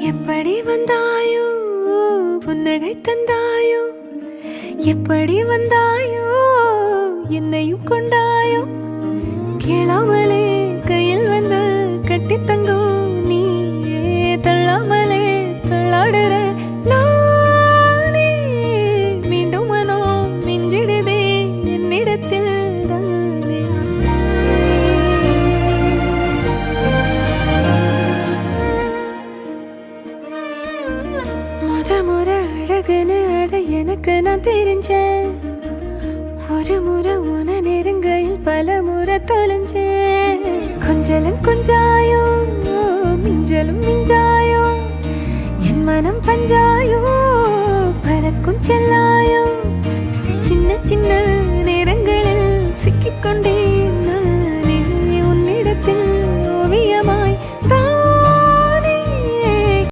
எப்படி வந்தாயோ புன்னகை தந்தாயோ எப்படி வந்தாயோ என்னையும் கொண்டாயோ கேளாமலே கையில் வந்து கட்டி தங்கோ நீ தள்ளாமலே தள்ளாடுற நானே மீண்டும் மனோ மிஞ்சிடுதே என்னிடத்தில் முறை அழகுன்னு அட எனக்கு நான் தெரிஞ்சேன் ஒரு முறை உன நெருங்கையில் பல முறை தொலைஞ்சேன் கொஞ்சலும் கொஞ்சாயோ மிஞ்சலும் மிஞ்சாயோ என் மனம் பஞ்சா